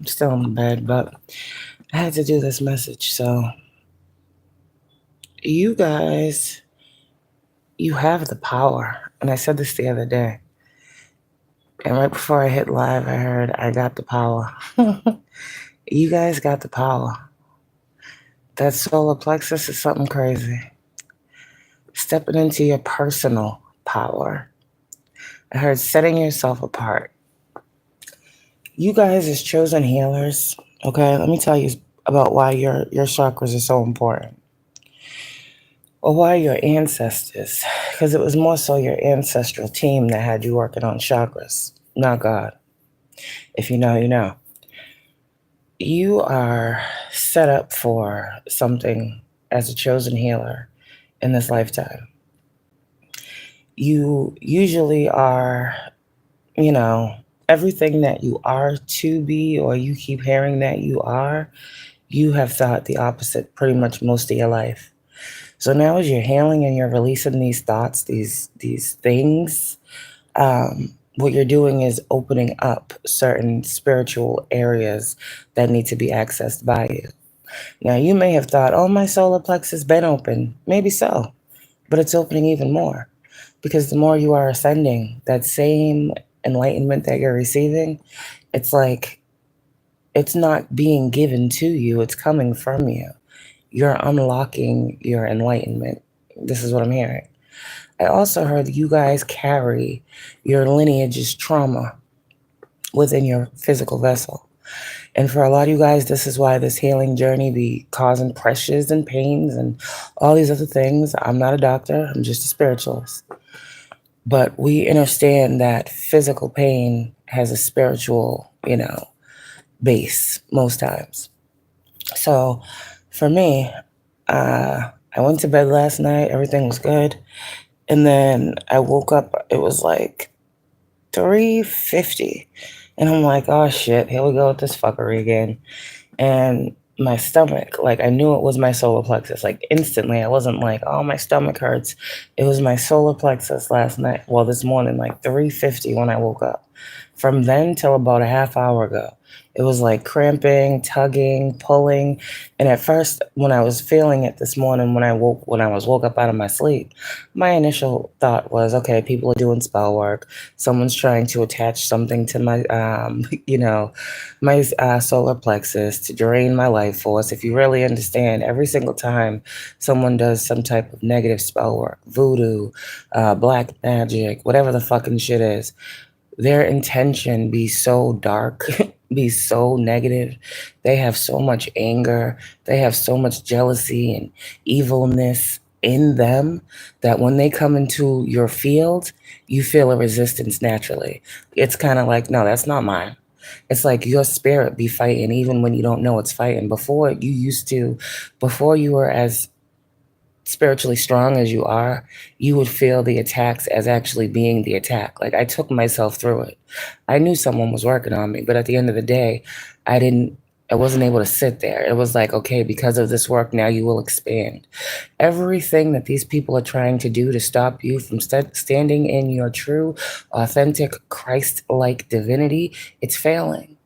I'm still in bed, but I had to do this message. So, you guys, you have the power. And I said this the other day. And right before I hit live, I heard I got the power. You guys got the power. That solar plexus is something crazy. Stepping into your personal power. I heard setting yourself apart. You guys, as chosen healers, okay, let me tell you about why your chakras are so important. Or why your ancestors, because it was more so your ancestral team that had you working on chakras, not God. If you know, you know. You are set up for something as a chosen healer in this lifetime. You usually are, everything that you are to be, or you keep hearing that you are, you have thought the opposite pretty much most of your life. So now as you're healing and you're releasing these thoughts, these things, what you're doing is opening up certain spiritual areas that need to be accessed by you. Now, you may have thought, oh, my solar plexus been open. Maybe so, but it's opening even more because the more you are ascending, that same enlightenment that you're receiving, it's like it's not being given to you, it's coming from you. You're unlocking your enlightenment. This is what I'm hearing. I also heard that you guys carry your lineage's trauma within your physical vessel. And for a lot of you guys, this is why this healing journey be causing pressures and pains and all these other things. I'm not a doctor, I'm just a spiritualist. But we understand that physical pain has a spiritual, base most times. So for me, I went to bed last night, everything was good. And then I woke up, it was like 3:50. And I'm like, oh shit, here we go with this fuckery again. And my stomach, like I knew it was my solar plexus, like instantly. I wasn't like, oh, my stomach hurts. It was my solar plexus last night. Well, this morning, like 3:50 when I woke up. From then till about a half hour ago, it was like cramping, tugging, pulling. And at first, when I was feeling it this morning, when I was woke up out of my sleep, my initial thought was, okay, people are doing spell work. Someone's trying to attach something to my, my solar plexus to drain my life force. If you really understand, every single time someone does some type of negative spell work, voodoo, black magic, whatever the fucking shit is, their intention be so dark, be so negative. They have so much anger. They have so much jealousy and evilness in them that when they come into your field, you feel a resistance naturally. It's kind of like, no, that's not mine. It's like your spirit be fighting even when you don't know it's fighting. Before you were as spiritually strong as you are, you would feel the attacks as actually being the attack. Like I took myself through it. I knew someone was working on me, but at the end of the day, I wasn't able to sit there. It was like, okay, because of this work, now you will expand. Everything that these people are trying to do to stop you from standing in your true, authentic, Christ-like divinity, it's failing.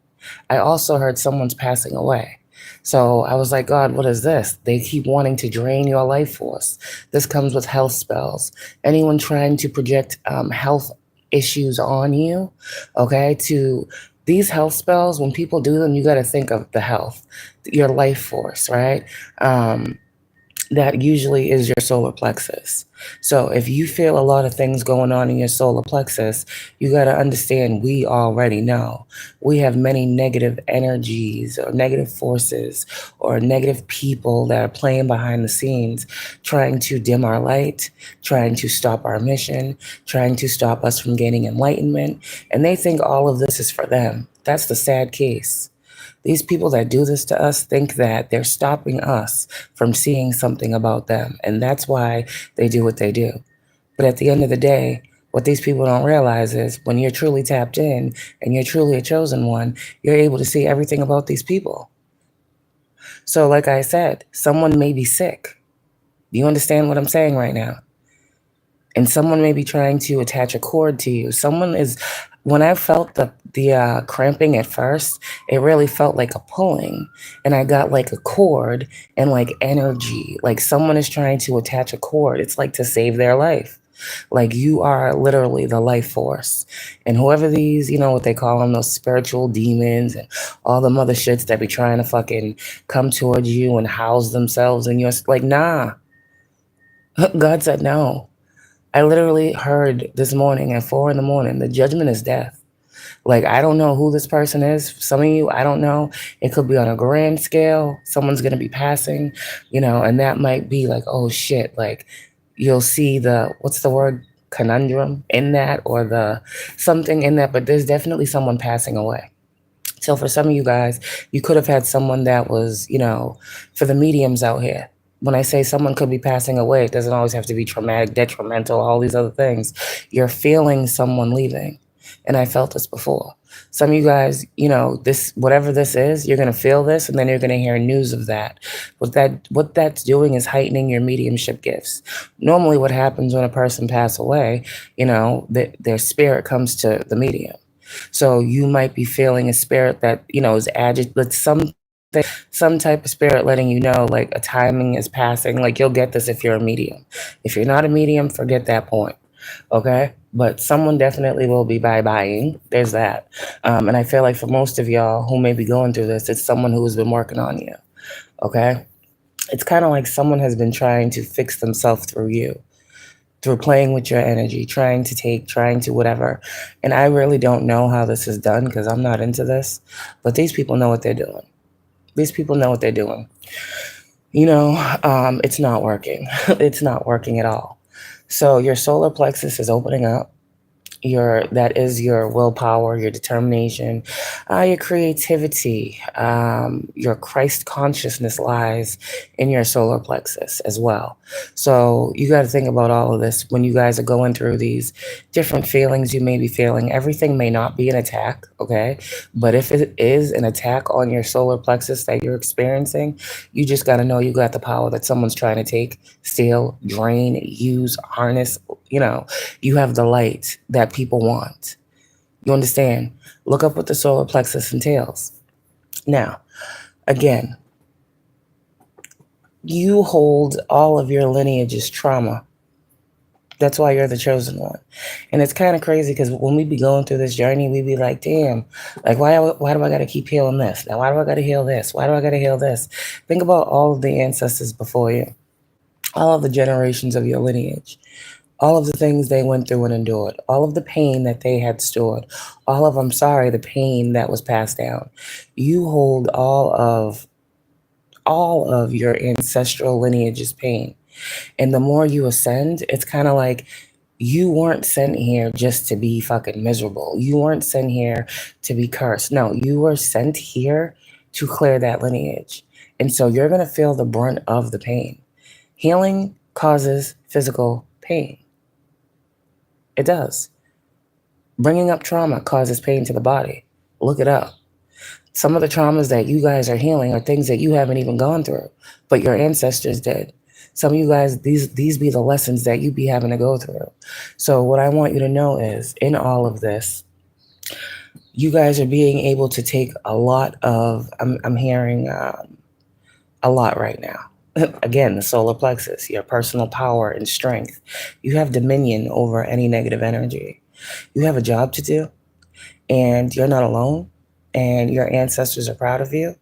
I also heard someone's passing away. So I was like, God, what is this? They keep wanting to drain your life force. This comes with health spells. Anyone trying to project health issues on you, okay, to these health spells, when people do them, you got to think of the health, your life force, right? That usually is your solar plexus. So if you feel a lot of things going on in your solar plexus, you got to understand we already know. We have many negative energies or negative forces or negative people that are playing behind the scenes, trying to dim our light, trying to stop our mission, trying to stop us from gaining enlightenment. And they think all of this is for them. That's the sad case. These people that do this to us think that they're stopping us from seeing something about them. And that's why they do what they do. But at the end of the day, what these people don't realize is when you're truly tapped in and you're truly a chosen one, you're able to see everything about these people. So like I said, someone may be sick. Do you understand what I'm saying right now? And someone may be trying to attach a cord to you. When I felt the cramping at first, it really felt like a pulling. And I got like a cord and like energy. Like someone is trying to attach a cord. It's like to save their life. Like you are literally the life force. And whoever these, what they call them, those spiritual demons and all the mother shits that be trying to fucking come towards you and house themselves in your, like, nah. God said no. I literally heard this morning at 4 a.m, the judgment is death. Like, I don't know who this person is. Some of you, I don't know. It could be on a grand scale. Someone's going to be passing, and that might be like, oh shit. Like, you'll see what's the word? Conundrum in that, or the something in that. But there's definitely someone passing away. So for some of you guys, you could have had someone that was, for the mediums out here. When I say someone could be passing away, it doesn't always have to be traumatic, detrimental, all these other things. You're feeling someone leaving. And I felt this before. Some of you guys, this, whatever this is, you're going to feel this, and then you're going to hear news of that. What that's doing is heightening your mediumship gifts. Normally what happens when a person passes away, their spirit comes to the medium. So you might be feeling a spirit that, is agitated, some type of spirit letting you know, like, a timing is passing. Like, you'll get this if you're a medium. If you're not a medium, forget that point. Okay? But someone definitely will be bye-bying. There's that. And I feel like for most of y'all who may be going through this, it's someone who has been working on you. Okay? It's kind of like someone has been trying to fix themselves through you, through playing with your energy, trying to whatever. And I really don't know how this is done because I'm not into this. But these people know what they're doing. These people know what they're doing. It's not working. It's not working at all. So your solar plexus is opening up. That is your willpower, your determination, your creativity, your Christ consciousness lies in your solar plexus as well. So you got to think about all of this when you guys are going through these different feelings you may be feeling. Everything may not be an attack, okay? But if it is an attack on your solar plexus that you're experiencing, you just got to know you got the power that someone's trying to take, steal, drain, use, harness. You have the light that people want. You understand? Look up what the solar plexus entails. Now, again, you hold all of your lineage's trauma. That's why you're the chosen one. And it's kind of crazy because when we be going through this journey, we be like, damn, like, why do I got to keep healing this? Now, why do I got to heal this? Why do I got to heal this? Think about all of the ancestors before you, all of the generations of your lineage. All of the things they went through and endured, all of the pain that they had stored, the pain that was passed down. You hold all of your ancestral lineage's pain. And the more you ascend, it's kind of like you weren't sent here just to be fucking miserable. You weren't sent here to be cursed. No, you were sent here to clear that lineage. And so you're going to feel the brunt of the pain. Healing causes physical pain. It does. Bringing up trauma causes pain to the body. Look it up. Some of the traumas that you guys are healing are things that you haven't even gone through, but your ancestors did. Some of you guys, these be the lessons that you be having to go through. So what I want you to know is, in all of this, you guys are being able to take a lot of, I'm hearing a lot right now. Again, the solar plexus, your personal power and strength. You have dominion over any negative energy. You have a job to do, and you're not alone, and your ancestors are proud of you.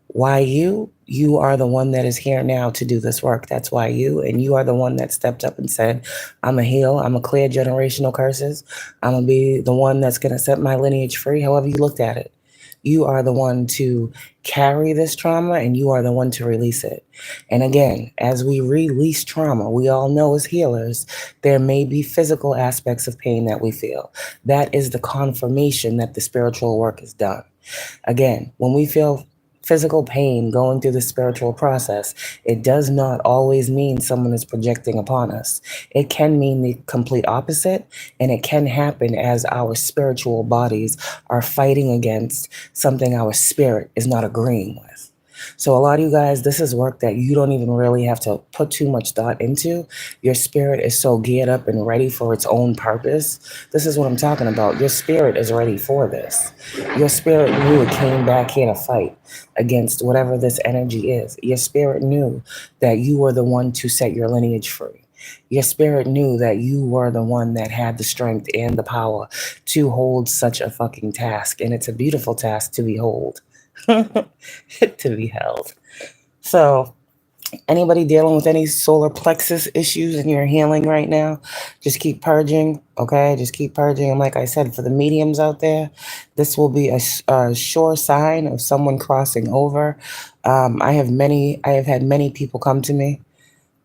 Why you? You are the one that is here now to do this work. That's why you, and you are the one that stepped up and said, I'm a heal, I'm a clear generational curses. I'm going to be the one that's going to set my lineage free, however you looked at it. You are the one to carry this trauma, and you are the one to release it. And again, as we release trauma, we all know as healers, there may be physical aspects of pain that we feel. That is the confirmation that the spiritual work is done. Again, when we feel physical pain going through the spiritual process, it does not always mean someone is projecting upon us. It can mean the complete opposite, and it can happen as our spiritual bodies are fighting against something our spirit is not agreeing with. So a lot of you guys, this is work that you don't even really have to put too much thought into. Your spirit is so geared up and ready for its own purpose. This is what I'm talking about. Your spirit is ready for this. Your spirit knew it came back here to fight against whatever this energy is. Your spirit knew that you were the one to set your lineage free. Your spirit knew that you were the one that had the strength and the power to hold such a fucking task. And it's a beautiful task to behold, to be held. So, anybody dealing with any solar plexus issues in your healing right now, just keep purging, okay? Just keep purging. And like I said, for the mediums out there, this will be a sure sign of someone crossing over. I have had many people come to me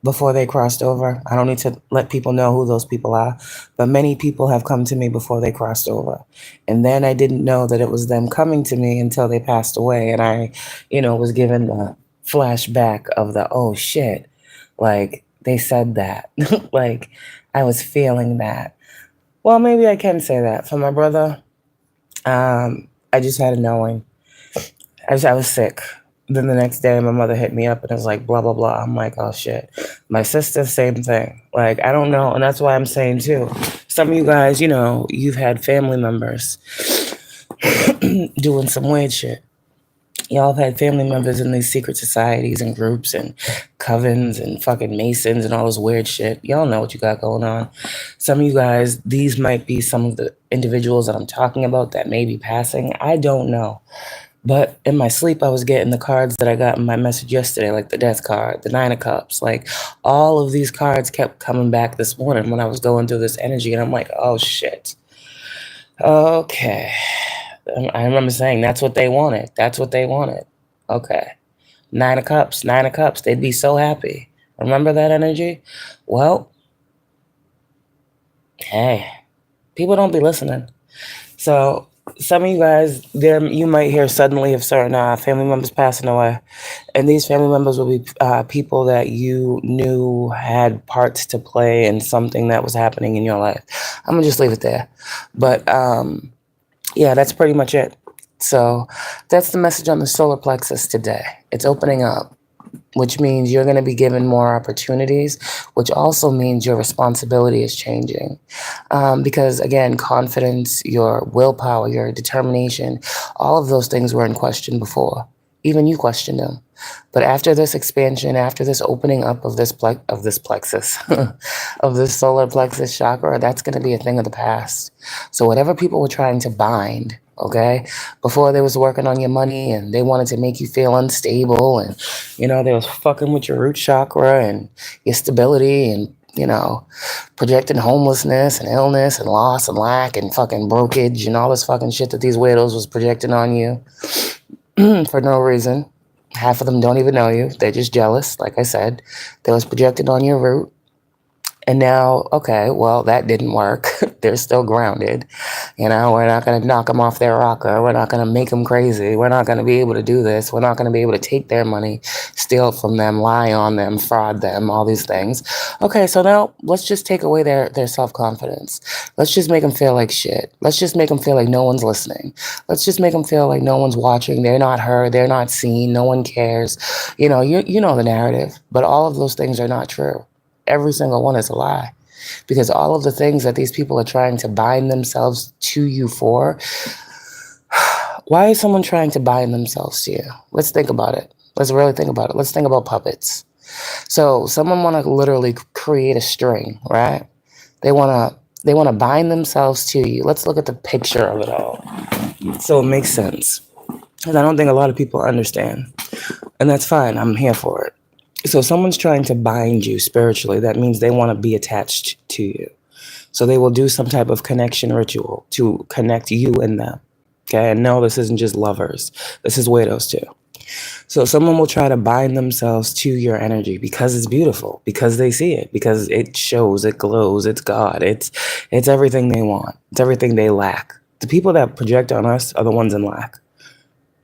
before they crossed over. I don't need to let people know who those people are, but many people have come to me before they crossed over. And then I didn't know that it was them coming to me until they passed away. And I, was given the flashback of the, oh shit, like they said that. Like I was feeling that. Well, maybe I can say that. For my brother, I just had a knowing. I was sick. Then the next day, my mother hit me up and was like, blah, blah, blah. I'm like, oh, shit. My sister, same thing. Like, I don't know. And that's why I'm saying, too, some of you guys, you've had family members doing some weird shit. Y'all have had family members in these secret societies and groups and covens and fucking masons and all this weird shit. Y'all know what you got going on. Some of you guys, these might be some of the individuals that I'm talking about that may be passing. I don't know. But in my sleep, I was getting the cards that I got in my message yesterday, like the Death card, the Nine of Cups. Like, all of these cards kept coming back this morning when I was going through this energy. And I'm like, oh, shit. Okay. I remember saying, that's what they wanted. That's what they wanted. Okay. Nine of Cups, Nine of Cups. They'd be so happy. Remember that energy? Well, hey, people don't be listening. So some of you guys, you might hear suddenly of certain family members passing away. And these family members will be people that you knew had parts to play in something that was happening in your life. I'm going to just leave it there. But yeah, that's pretty much it. So that's the message on the solar plexus today. It's opening up, which means you're going to be given more opportunities, which also means your responsibility is changing. Because, again, confidence, your willpower, your determination, all of those things were in question before. Even you questioned them. But after this expansion, after this opening up of this plexus, of this solar plexus chakra, that's going to be a thing of the past. So whatever people were trying to bind, okay, before they was working on your money and they wanted to make you feel unstable and, they was fucking with your root chakra and your stability and, projecting homelessness and illness and loss and lack and fucking brokage and all this fucking shit that these weirdos was projecting on you for no reason. Half of them don't even know you. They're just jealous, like I said. They was projected on your root. And now, okay, well, that didn't work. They're still grounded. We're not going to knock them off their rocker. We're not going to make them crazy. We're not going to be able to do this. We're not going to be able to take their money, steal it from them, lie on them, fraud them, all these things. Okay, so now let's just take away their self-confidence. Let's just make them feel like shit. Let's just make them feel like no one's listening. Let's just make them feel like no one's watching. They're not heard. They're not seen. No one cares. You know the narrative. But all of those things are not true. Every single one is a lie, because all of the things that these people are trying to bind themselves to you for, why is someone trying to bind themselves to you? Let's think about it. Let's really think about it. Let's think about puppets. So someone want to literally create a string, right? They want to bind themselves to you. Let's look at the picture of it all so it makes sense. And I don't think a lot of people understand. And that's fine. I'm here for it. So someone's trying to bind you spiritually. That means they want to be attached to you. So they will do some type of connection ritual to connect you and them. Okay, and no, this isn't just lovers. This is weirdos too. So someone will try to bind themselves to your energy because it's beautiful, because they see it, because it shows, it glows, it's God, it's everything they want, it's everything they lack. The people that project on us are the ones in lack.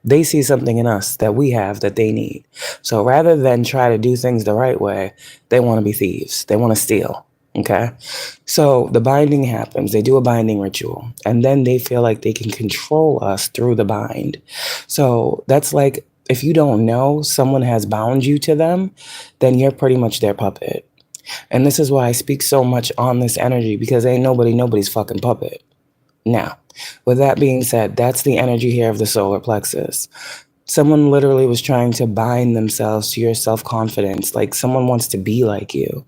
They see something in us that we have that they need. So rather than try to do things the right way, they want to be thieves. They want to steal. Okay? So the binding happens. They do a binding ritual. And then they feel like they can control us through the bind. So that's like If you don't know someone has bound you to them, then you're pretty much their puppet. And this is why I speak so much on this energy, because ain't nobody's fucking puppet. Now, with that being said, that's the energy here of the solar plexus. Someone literally was trying to bind themselves to your self-confidence, like someone wants to be like you.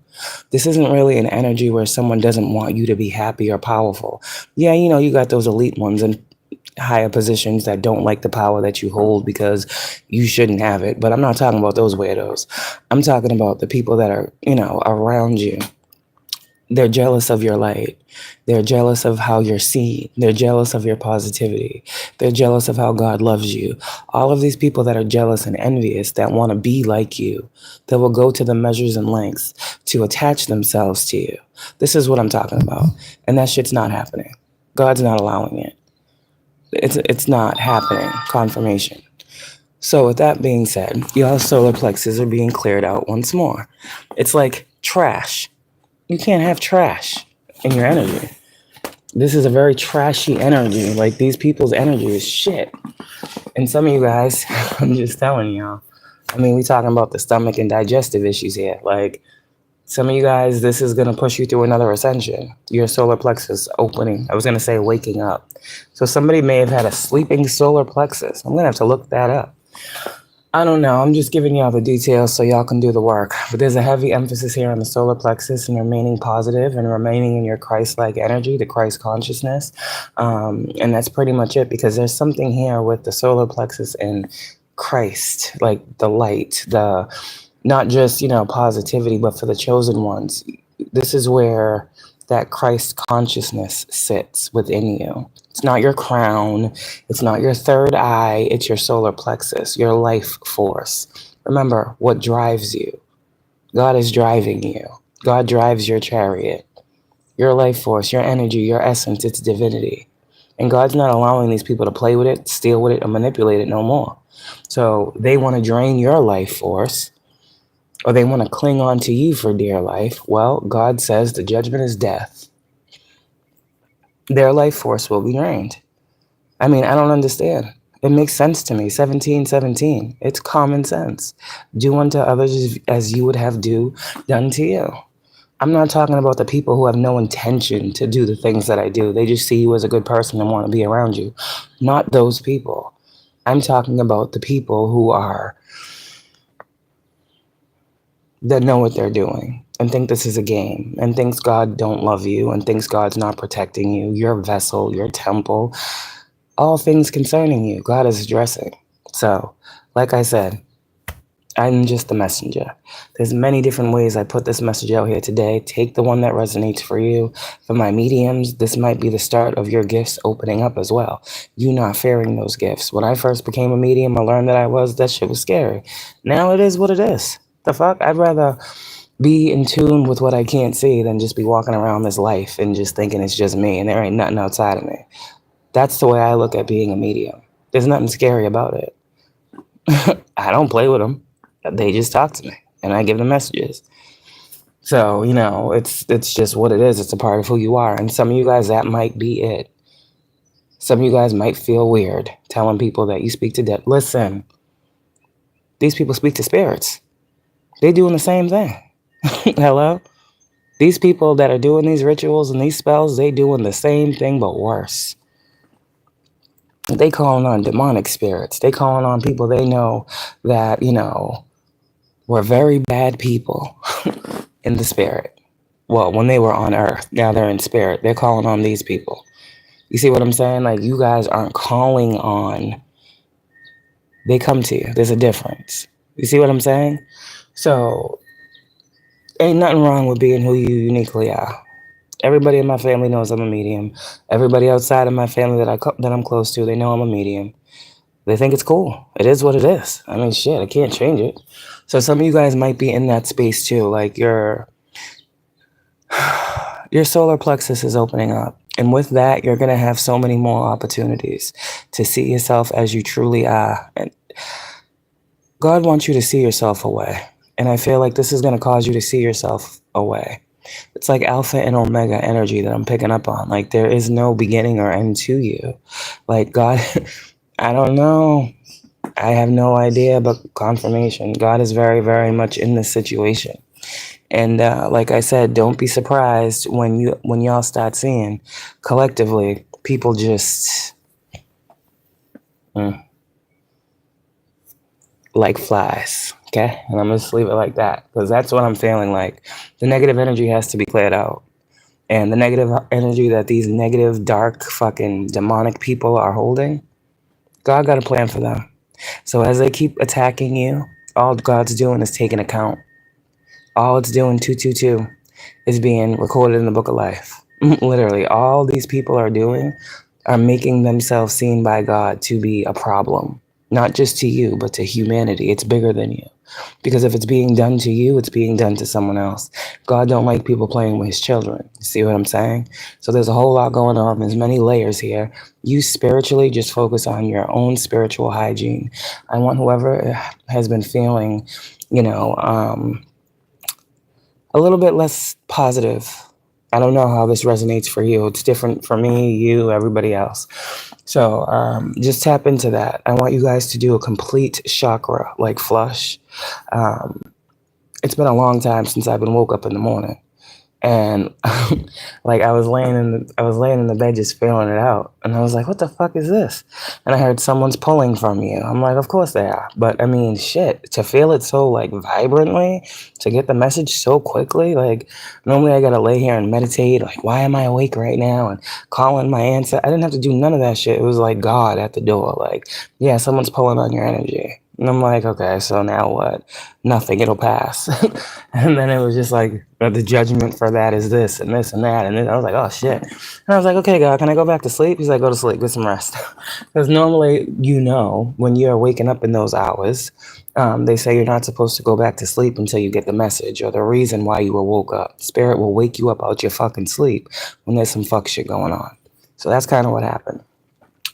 This isn't really an energy where someone doesn't want you to be happy or powerful. Yeah, you got those elite ones in higher positions that don't like the power that you hold because you shouldn't have it. But I'm not talking about those weirdos. I'm talking about the people that are, around you. They're jealous of your light. They're jealous of how you're seen. They're jealous of your positivity. They're jealous of how God loves you. All of these people that are jealous and envious, that want to be like you, that will go to the measures and lengths to attach themselves to you. This is what I'm talking about. And that shit's not happening. God's not allowing it. It's not happening. Confirmation. So with that being said, y'all solar plexus are being cleared out once more. It's like trash. You can't have trash in your energy. This is a very trashy energy. Like, these people's energy is shit. And some of you guys, I'm just telling y'all. I mean, we talking about the stomach and digestive issues here. Like, some of you guys, this is going to push you through another ascension. Your solar plexus opening. I was going to say waking up. So somebody may have had a sleeping solar plexus. I'm going to have to look that up. I don't know. I'm just giving y'all the details so y'all can do the work. But there's a heavy emphasis here on the solar plexus and remaining positive and remaining in your Christ-like energy, the Christ consciousness. And that's pretty much it, because there's something here with the solar plexus and Christ, like the light, the not just, positivity, but for the chosen ones. This is where that Christ consciousness sits within you. It's not your crown. It's not your third eye. It's your solar plexus, your life force. Remember what drives you. God is driving you. God drives your chariot. Your life force, your energy, your essence, it's divinity. And God's not allowing these people to play with it, steal with it, or manipulate it no more. So they want to drain your life force, or they want to cling on to you for dear life. Well, God says the judgment is death. Their life force will be drained. I mean, I don't understand. It makes sense to me. 1717. It's common sense. Do unto others as you would have done to you. I'm not talking about the people who have no intention to do the things that I do. They just see you as a good person and want to be around you. Not those people. I'm talking about the people that know what they're doing and think this is a game and thinks God don't love you and thinks God's not protecting you, your vessel, your temple, all things concerning you, God is addressing. So, like I said, I'm just the messenger. There's many different ways I put this message out here today. Take the one that resonates for you. For my mediums, this might be the start of your gifts opening up as well. You not fearing those gifts. When I first became a medium, I learned that shit was scary. Now it is what it is. The fuck? I'd rather be in tune with what I can't see than just be walking around this life and just thinking it's just me and there ain't nothing outside of me. That's the way I look at being a medium. There's nothing scary about it. I don't play with them. They just talk to me and I give them messages. So, it's just what it is. It's a part of who you are. And some of you guys, that might be it. Some of you guys might feel weird telling people that you speak to dead. Listen, these people speak to spirits. They doing the same thing. Hello? These people that are doing these rituals and these spells, they doing the same thing but worse. They calling on demonic spirits. They calling on people they know that, were very bad people in the spirit. Well, when they were on earth, now they're in spirit. They're calling on these people. You see what I'm saying? Like, you guys aren't calling on. They come to you. There's a difference. You see what I'm saying? So, ain't nothing wrong with being who you uniquely are. Everybody in my family knows I'm a medium. Everybody outside of my family that I'm close to, they know I'm a medium. They think it's cool. It is what it is. I mean, shit, I can't change it. So some of you guys might be in that space too. Like, your solar plexus is opening up. And with that, you're going to have so many more opportunities to see yourself as you truly are. And God wants you to see yourself away. And I feel like this is going to cause you to see yourself away. It's like alpha and omega energy that I'm picking up on. Like, there is no beginning or end to you. Like, God, I don't know. I have no idea, but confirmation. God is very, very much in this situation. And like I said, don't be surprised when y'all start seeing collectively people just like flies. Okay, and I'm just leave it like that because that's what I'm feeling like. The negative energy has to be cleared out, and the negative energy that these negative, dark, fucking demonic people are holding, God got a plan for them. So as they keep attacking you, all God's doing is taking account. All it's doing, 222, is being recorded in the book of life. Literally, all these people are doing are making themselves seen by God to be a problem. Not just to you, but to humanity. It's bigger than you. Because if it's being done to you, it's being done to someone else. God don't like people playing with his children. You see what I'm saying? So there's a whole lot going on. There's many layers here. You spiritually just focus on your own spiritual hygiene. I want whoever has been feeling, a little bit less positive. I don't know how this resonates for you. It's different for me, you, everybody else. So just tap into that. I want you guys to do a complete chakra, like flush. It's been a long time since I've been woke up in the morning. And like I was laying in the bed just feeling it out, and I was like, "What the fuck is this?" And I heard someone's pulling from you. I'm like, "Of course they are," but I mean, shit, to feel it so like vibrantly, to get the message so quickly, like normally I gotta lay here and meditate, like why am I awake right now, and calling my answer. I didn't have to do none of that shit. It was like God at the door, like, yeah, someone's pulling on your energy. And I'm like, okay, so now what? Nothing, it'll pass. And then it was just like, the judgment for that is this and this and that. And then I was like, oh shit. And I was like, okay, God, can I go back to sleep? He's like, go to sleep, get some rest. Because normally, when you're waking up in those hours, they say you're not supposed to go back to sleep until you get the message or the reason why you were woke up. Spirit will wake you up out your fucking sleep when there's some fuck shit going on. So that's kind of what happened.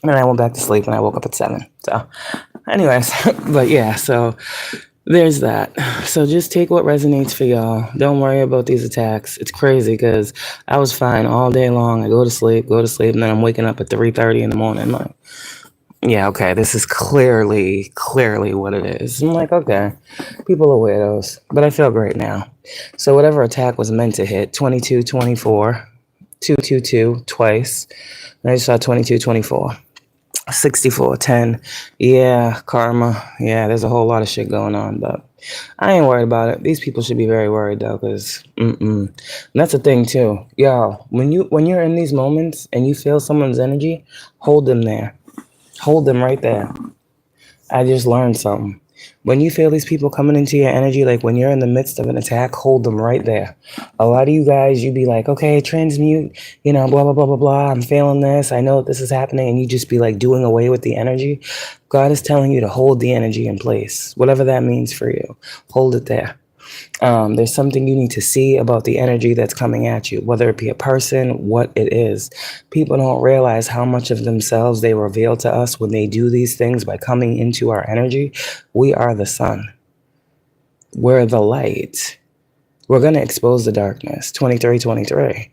And then I went back to sleep and I woke up at 7. So anyways, but yeah, so there's that. So just take what resonates for y'all. Don't worry about these attacks. It's crazy because I was fine all day long. I go to sleep, and then I'm waking up at 3:30 in the morning. Like, yeah, okay, this is clearly what it is. I'm like, okay, people are weirdos, but I feel great now. So whatever attack was meant to hit, 22, 24, 222 twice. And I just saw 22, 24. 64, 10. Yeah, karma. Yeah, there's a whole lot of shit going on, but I ain't worried about it. These people should be very worried though, because and that's the thing too. Yo, when you're in these moments and you feel someone's energy, hold them there. Hold them right there. I just learned something. When you feel these people coming into your energy, like when you're in the midst of an attack, hold them right there. A lot of you guys, you be like, okay, transmute, blah, blah, blah, blah, blah. I'm feeling this. I know that this is happening. And you just be like doing away with the energy. God is telling you to hold the energy in place, whatever that means for you. Hold it there. There's something you need to see about the energy that's coming at you, whether it be a person, what it is. People don't realize how much of themselves they reveal to us when they do these things by coming into our energy. We are the sun. We're the light. We're going to expose the darkness. 2323.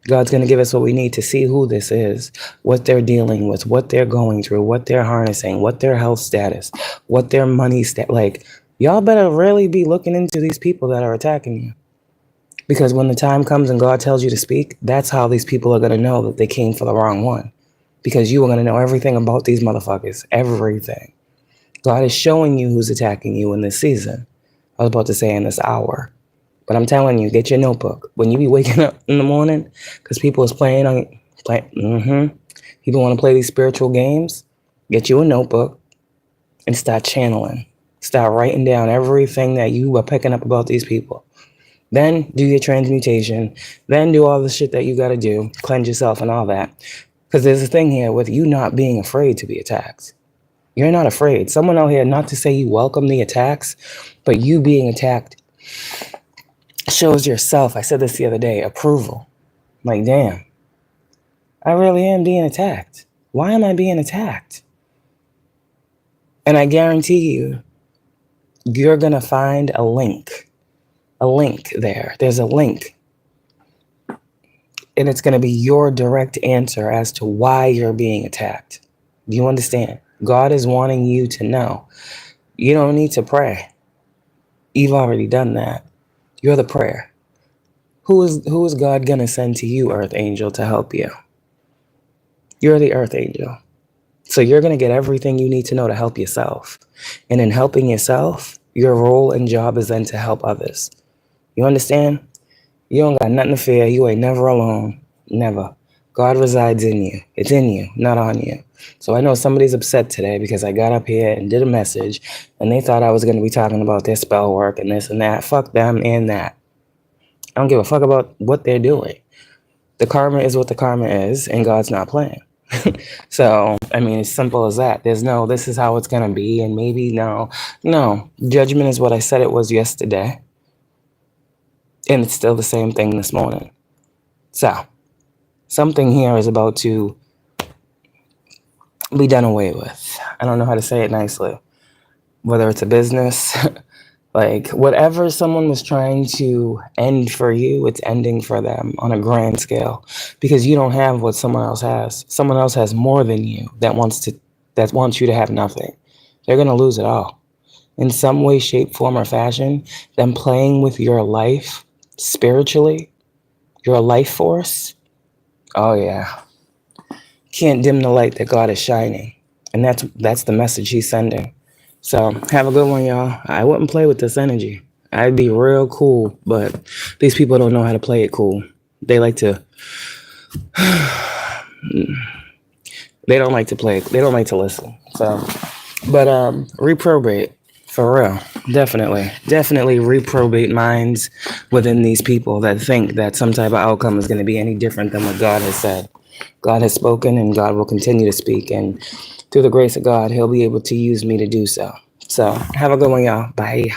God's going to give us what we need to see who this is, what they're dealing with, what they're going through, what they're harnessing, what their health status, what their money like, y'all better really be looking into these people that are attacking you. Because when the time comes and God tells you to speak, that's how these people are going to know that they came for the wrong one. Because you are going to know everything about these motherfuckers. Everything. God is showing you who's attacking you in this season. I was about to say in this hour. But I'm telling you, get your notebook. When you be waking up in the morning, because people is people want to play these spiritual games, get you a notebook and start channeling. Start writing down everything that you are picking up about these people. Then do your transmutation. Then do all the shit that you got to do. Cleanse yourself and all that. Because there's a thing here with you not being afraid to be attacked. You're not afraid. Someone out here, not to say you welcome the attacks, but you being attacked shows yourself, I said this the other day, approval. Like, damn, I really am being attacked. Why am I being attacked? And I guarantee you, you're going to find a link there. There's a link. And it's going to be your direct answer as to why you're being attacked. Do you understand? God is wanting you to know. You don't need to pray. You've already done that. You're the prayer. Who is God gonna send to you, Earth Angel, to help you? You're the Earth Angel. So you're gonna get everything you need to know to help yourself. And in helping yourself, your role and job is then to help others. You understand? You don't got nothing to fear. You ain't never alone. Never. God resides in you. It's in you, not on you. So I know somebody's upset today because I got up here and did a message and they thought I was going to be talking about their spell work and this and that. Fuck them and that. I don't give a fuck about what they're doing. The karma is what the karma is, and God's not playing. So, I mean, it's simple as that. There's no, this is how it's going to be, and maybe no. No. Judgment is what I said it was yesterday. And it's still the same thing this morning. So, something here is about to be done away with. I don't know how to say it nicely. Whether it's a business, like whatever someone was trying to end for you, it's ending for them on a grand scale. Because you don't have what someone else has. Someone else has more than you that wants you to have nothing. They're gonna lose it all. In some way, shape, form, or fashion, them playing with your life spiritually, your life force. Oh yeah. Can't dim the light that God is shining. And that's the message he's sending. So have a good one, y'all. I wouldn't play with this energy. I'd be real cool, but these people don't know how to play it cool. They like to they don't like to play. They don't like to listen. So but reprobate. For real. Definitely reprobate minds within these people that think that some type of outcome is going to be any different than what God has said. God has spoken and God will continue to speak. And through the grace of God, he'll be able to use me to do so. So have a good one, y'all. Bye.